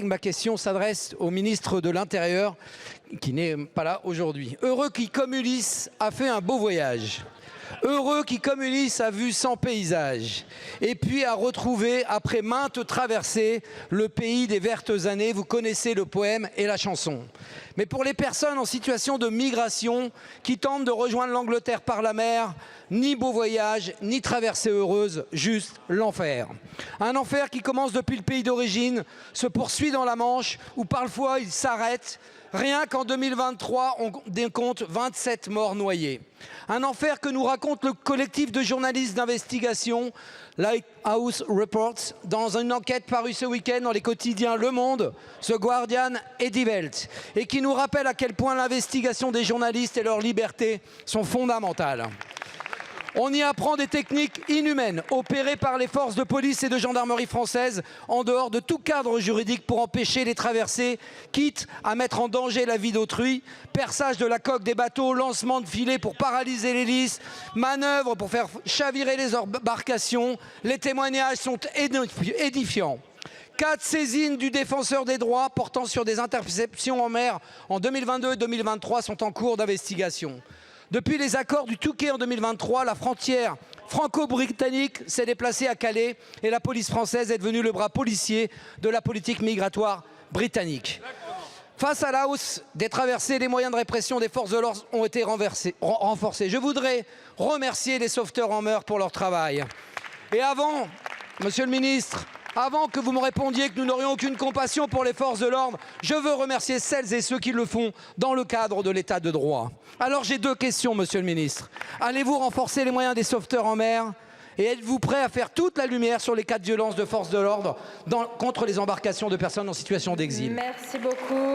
Ma question s'adresse au ministre de l'Intérieur, qui n'est pas là aujourd'hui. Heureux qui, comme Ulysse, a fait un beau voyage. Heureux qui, comme Ulysse, a vu 100 paysages. Et puis a retrouvé, après maintes traversées, le pays des vertes années. Vous connaissez le poème et la chanson. Mais pour les personnes en situation de migration qui tentent de rejoindre l'Angleterre par la mer, ni beau voyage, ni traversée heureuse, juste l'enfer. Un enfer qui commence depuis le pays d'origine, se poursuit dans la Manche, où parfois il s'arrête. Rien qu'en 2023, on décompte 27 morts noyés. Un enfer que nous raconte le collectif de journalistes d'investigation Lighthouse Reports dans une enquête parue ce week-end dans les quotidiens Le Monde, The Guardian et Die Welt, et qui nous rappelle à quel point l'investigation des journalistes et leur liberté sont fondamentales. On y apprend des techniques inhumaines opérées par les forces de police et de gendarmerie françaises en dehors de tout cadre juridique pour empêcher les traversées, quitte à mettre en danger la vie d'autrui, perçage de la coque des bateaux, lancement de filets pour paralyser l'hélice, manœuvres pour faire chavirer les embarcations. Les témoignages sont édifiants. 4 saisines du défenseur des droits portant sur des interceptions en mer en 2022 et 2023 sont en cours d'investigation. Depuis les accords du Touquet en 2023, la frontière franco-britannique s'est déplacée à Calais et la police française est devenue le bras policier de la politique migratoire britannique. Face à la hausse des traversées, les moyens de répression des forces de l'ordre ont été renforcés. Je voudrais remercier les sauveteurs en mer pour leur travail. Et avant, monsieur le ministre, avant que vous me répondiez que nous n'aurions aucune compassion pour les forces de l'ordre, je veux remercier celles et ceux qui le font dans le cadre de l'état de droit. Alors j'ai 2 questions, monsieur le ministre. Allez-vous renforcer les moyens des sauveteurs en mer? Et êtes-vous prêt à faire toute la lumière sur les cas de violence de forces de l'ordre contre les embarcations de personnes en situation d'exil? Merci beaucoup.